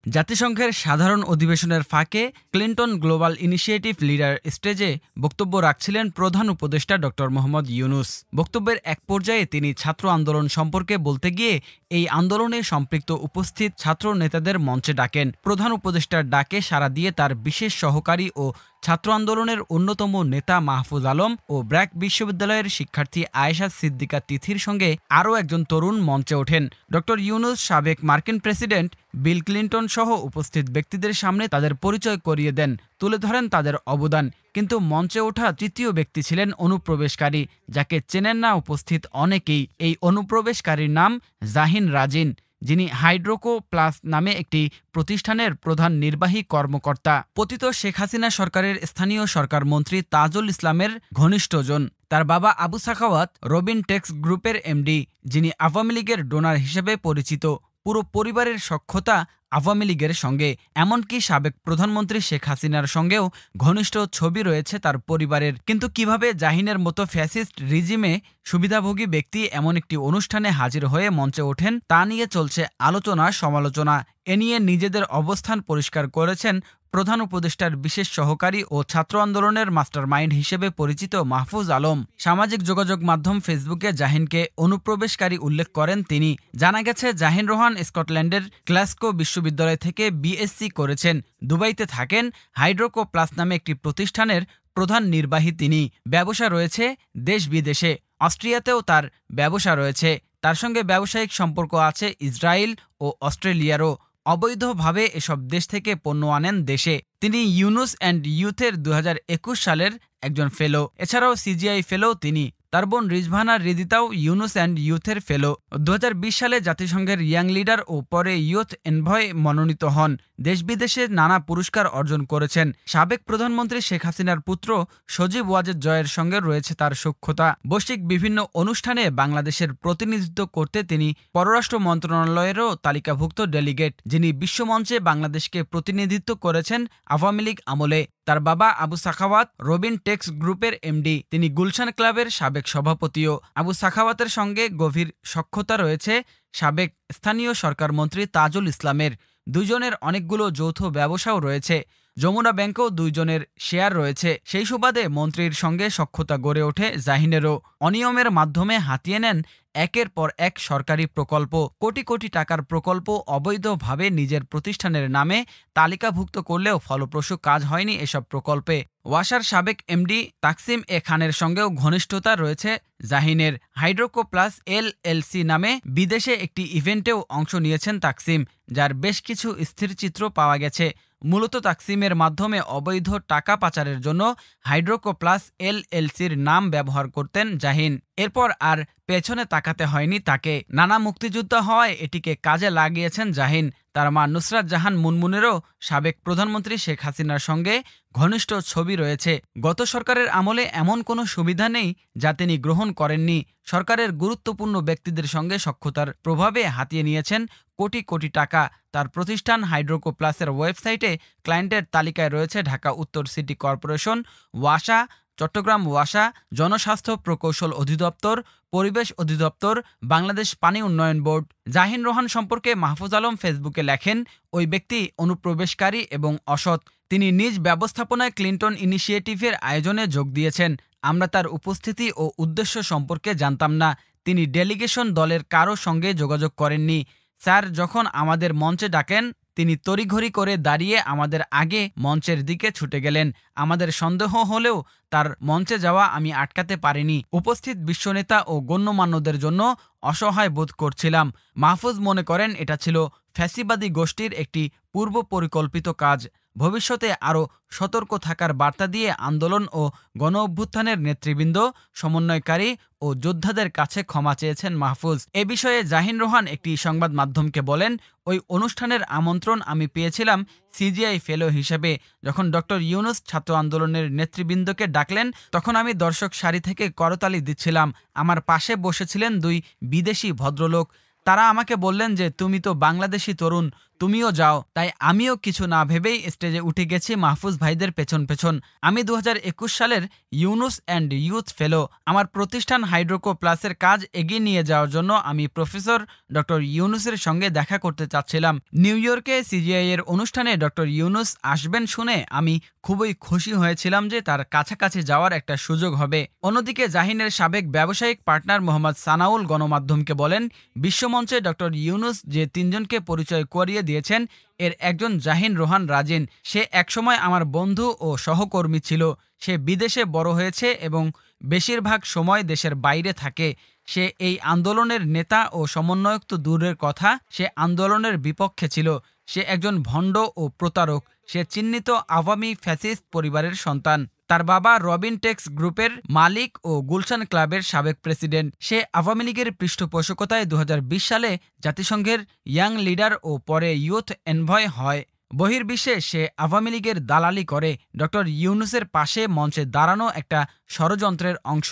জাতিসংঘের সাধারণ অধিবেশনের ফাঁকে ক্লিন্টন গ্লোবাল ইনিশিয়েটিভ লিডার স্টেজে বক্তব্য রাখছিলেন প্রধান উপদেষ্টা ড মোহাম্মদ ইউনূস। বক্তব্যের এক পর্যায়ে তিনি ছাত্র আন্দোলন সম্পর্কে বলতে গিয়ে এই আন্দোলনে সম্পৃক্ত উপস্থিত ছাত্র নেতাদের মঞ্চে ডাকেন। প্রধান উপদেষ্টার ডাকে সাড়া দিয়ে তার বিশেষ সহকারী ও ছাত্র আন্দোলনের অন্যতম নেতা মাহফুজ আলম ও ব্র্যাক বিশ্ববিদ্যালয়ের শিক্ষার্থী আয়েশা সিদ্দিকা তিথির সঙ্গে আরও একজন তরুণ মঞ্চে ওঠেন। ড ইউনূস সাবেক মার্কিন প্রেসিডেন্ট বিল ক্লিন্টন সহ উপস্থিত ব্যক্তিদের সামনে তাদের পরিচয় করিয়ে দেন, তুলে ধরেন তাদের অবদান। কিন্তু মঞ্চে ওঠা তৃতীয় ব্যক্তি ছিলেন অনুপ্রবেশকারী, যাকে চেনেন না উপস্থিত অনেকেই। এই অনুপ্রবেশকারীর নাম জাহিন রাজিন, যিনি হাইড্রোকো প্লাস নামে একটি প্রতিষ্ঠানের প্রধান নির্বাহী কর্মকর্তা। পতিত শেখ হাসিনা সরকারের স্থানীয় সরকার মন্ত্রী তাজুল ইসলামের ঘনিষ্ঠজন। তার বাবা আবু সাখাওয়াত রবিন টেক্স গ্রুপের এমডি, যিনি আওয়ামী লীগের ডোনার হিসেবে পরিচিত। পুরো পরিবারের সখ্যতা আওয়ামী লীগের সঙ্গে, এমনকি সাবেক প্রধানমন্ত্রী শেখ হাসিনার সঙ্গেও ঘনিষ্ঠ ছবি রয়েছে তার পরিবারের। কিন্তু কিভাবে জাহিনের মতো ফ্যাসিস্ট রিজিমে সুবিধাভোগী ব্যক্তি এমন একটি অনুষ্ঠানে হাজির হয়ে মঞ্চে ওঠেন, তা নিয়ে চলছে আলোচনা সমালোচনা। এ নিয়ে নিজেদের অবস্থান পরিষ্কার করেছেন প্রধান উপদেষ্টার বিশেষ সহকারী ও ছাত্র আন্দোলনের মাস্টারমাইন্ড হিসেবে পরিচিত মাহফুজ আলম। সামাজিক যোগাযোগ মাধ্যম ফেসবুকে জাহিনকে অনুপ্রবেশকারী উল্লেখ করেন তিনি। জানা গেছে জাহিন রোহান স্কটল্যান্ডের গ্লাসগো বিশ্ববিদ্যালয় থেকে বিএসসি করেছেন। দুবাইতে থাকেন। হাইড্রোকো প্লাস নামে একটি প্রতিষ্ঠানের প্রধান নির্বাহী তিনি। ব্যবসা রয়েছে দেশ বিদেশে, অস্ট্রিয়াতেও তার ব্যবসা রয়েছে। তার সঙ্গে ব্যবসায়িক সম্পর্ক আছে ইসরায়েল ও অস্ট্রেলিয়ারও। অবৈধভাবে এসব দেশ থেকে পণ্য আনেন দেশে। তিনি ইউনুস অ্যান্ড ইউথের 2021 সালের একজন ফেলো। এছাড়াও সিজিআই ফেলো তিনি। তার বোন রিজভানা রিদিতাও ইউনুস অ্যান্ড ইউথের ফেলো। 2020 সালে জাতিসংঘের ইয়াং লিডার ও পরে ইয়ুথ এনভয় মনোনীত হন। দেশ বিদেশে নানা পুরস্কার অর্জন করেছেন। সাবেক প্রধানমন্ত্রী শেখ হাসিনার পুত্র সজীব ওয়াজেদ জয়ের সঙ্গে রয়েছে তার সখ্যতা। বৈশ্বিক বিভিন্ন অনুষ্ঠানে বাংলাদেশের প্রতিনিধিত্ব করতে তিনি পররাষ্ট্র মন্ত্রণালয়েরও তালিকাভুক্ত ডেলিগেট, যিনি বিশ্বমঞ্চে বাংলাদেশকে প্রতিনিধিত্ব করেছেন আওয়ামী লীগ আমলে। তার বাবা আবু সাখাওয়াত রবিন টেক্স গ্রুপের এমডি। তিনি গুলশান ক্লাবের সাবেক সভাপতিও। আবু সাখাওয়াতের সঙ্গে গভীর সখ্যতা রয়েছে সাবেক স্থানীয় সরকার মন্ত্রী তাজুল ইসলামের। দুইজনের অনেকগুলো যৌথ ব্যবসাও রয়েছে। যমুনা ব্যাংকেও দুইজনের শেয়ার রয়েছে। সেই সুবাদে মন্ত্রীর সঙ্গে সখ্যতা গড়ে ওঠে জাহিনেরও। অনিয়মের মাধ্যমে হাতিয়ে নেন একের পর এক সরকারি প্রকল্প। কোটি কোটি টাকার প্রকল্প অবৈধভাবে নিজের প্রতিষ্ঠানের নামে তালিকাভুক্ত করলেও ফলপ্রসূ কাজ হয়নি এসব প্রকল্পে। ওয়াসার সাবেক এমডি তাকসিম এ খানের সঙ্গেও ঘনিষ্ঠতা রয়েছে জাহিনের। হাইড্রোকো প্লাস এলএলসি নামে বিদেশে একটি ইভেন্টেও অংশ নিয়েছেন তাকসিম, যার বেশ কিছু স্থিরচিত্র পাওয়া গেছে। মূলত তাকসিমের মাধ্যমে অবৈধ টাকা পাচারের জন্য হাইড্রোকো প্লাস এলএলসির নাম ব্যবহার করতেন জাহিন। এরপর আর পেছনে তাকাতে হয়নি তাকে। নানা মুক্তিযুদ্ধ হওয়ায় এটিকে কাজে লাগিয়েছেন জাহিন। তার মা নুসরাত জাহান মুনমুনেরও সাবেক প্রধানমন্ত্রী শেখ হাসিনার সঙ্গে ঘনিষ্ঠ ছবি রয়েছে। গত সরকারের আমলে এমন কোনো সুবিধা নেই যা তিনি গ্রহণ করেননি। সরকারের গুরুত্বপূর্ণ ব্যক্তিদের সঙ্গে সখ্যতার প্রভাবে হাতিয়ে নিয়েছেন কোটি কোটি টাকা। তার প্রতিষ্ঠান হাইড্রোকো প্লাসের ওয়েবসাইটে ক্লায়েন্টের তালিকায় রয়েছে ঢাকা উত্তর সিটি কর্পোরেশন, ওয়াসা, চট্টগ্রাম ওয়াসা, জনস্বাস্থ্য প্রকৌশল অধিদপ্তর, পরিবেশ অধিদপ্তর, বাংলাদেশ পানি উন্নয়ন বোর্ড। জাহিন রোহান সম্পর্কে মাহফুজ আলম ফেসবুকে লেখেন, ওই ব্যক্তি অনুপ্রবেশকারী এবং অসৎ। তিনি নিজ ব্যবস্থাপনায় ক্লিন্টন ইনিশিয়েটিভের আয়োজনে যোগ দিয়েছেন। আমরা তার উপস্থিতি ও উদ্দেশ্য সম্পর্কে জানতাম না। তিনি ডেলিগেশন দলের কারো সঙ্গে যোগাযোগ করেননি। স্যার যখন আমাদের মঞ্চে ডাকেন, তিনি তড়িঘড়ি করে দাঁড়িয়ে আমাদের আগে মঞ্চের দিকে ছুটে গেলেন। আমাদের সন্দেহ হলেও তার মঞ্চে যাওয়া আমি আটকাতে পারিনি। উপস্থিত বিশ্বনেতা ও গণ্যমান্যদের জন্য অসহায় বোধ করছিলাম। মাহফুজ মনে করেন এটা ছিল ফ্যাসিবাদী গোষ্ঠীর একটি পূর্ব পরিকল্পিত কাজ। ভবিষ্যতে আরও সতর্ক থাকার বার্তা দিয়ে আন্দোলন ও গণ অভ্যুত্থানের নেতৃবৃন্দ, সমন্বয়কারী ও যোদ্ধাদের কাছে ক্ষমা চেয়েছেন মাহফুজ। এ বিষয়ে জাহিন রোহান একটি সংবাদ মাধ্যমকে বলেন, ওই অনুষ্ঠানের আমন্ত্রণ আমি পেয়েছিলাম সিজিআই ফেলো হিসেবে। যখন ডক্টর ইউনূস ছাত্র আন্দোলনের নেতৃবৃন্দকে ডাকলেন, তখন আমি দর্শক সারি থেকে করতালি দিচ্ছিলাম। আমার পাশে বসেছিলেন দুই বিদেশি ভদ্রলোক। তারা আমাকে বললেন যে তুমি তো বাংলাদেশি তরুণ, তুমিও যাও। তাই আমিও কিছু না ভেবেই স্টেজে উঠে গেছি মাহফুজ ভাইদের পেছন পেছন। আমি 2021 সালের ইউনুস অ্যান্ড ইউথ ফেলো। আমার প্রতিষ্ঠান হাইড্রোকো প্লাসের কাজ এগিয়ে নিয়ে যাওয়ার জন্য আমি প্রফেসর ডক্টর ইউনুসের সঙ্গে দেখা করতে চাচ্ছিলাম। নিউ ইয়র্কে সিজিআই এর অনুষ্ঠানে ডক্টর ইউনুস আসবেন শুনে আমি খুবই খুশি হয়েছিলাম যে তার কাছাকাছি যাওয়ার একটা সুযোগ হবে। অন্যদিকে জাহিনের সাবেক ব্যবসায়িক পার্টনার মোহাম্মদ সানাউল গণমাধ্যমকে বলেন, বিশ্বমঞ্চে ডক্টর ইউনুস যে তিনজনকে পরিচয় করিয়ে দিয়েছেন এর একজন জাহিন রোহান রাজিন। সে একসময় আমার বন্ধু ও সহকর্মী ছিল। সে বিদেশে বড় হয়েছে এবং বেশিরভাগ সময় দেশের বাইরে থাকে। সে এই আন্দোলনের নেতা ও সমন্বয়ক তো দূরের কথা, সে আন্দোলনের বিপক্ষে ছিল। সে একজন ভণ্ড ও প্রতারক। সে চিহ্নিত আওয়ামী ফ্যাসিস্ট পরিবারের সন্তান। তার বাবা রবিন টেক্স গ্রুপের মালিক ও গুলশান ক্লাবের সাবেক প্রেসিডেন্ট। সে আওয়ামী লীগের পৃষ্ঠপোষকতায় 2020 সালে জাতিসংঘের ইয়াং লিডার ও পরে ইউথ এনভয় হয়। বহির্বিশ্বে সে আওয়ামী লীগের দালালি করে। ডক্টর ইউনুসের পাশে মঞ্চে দাঁড়ানো একটা ষড়যন্ত্রের অংশ।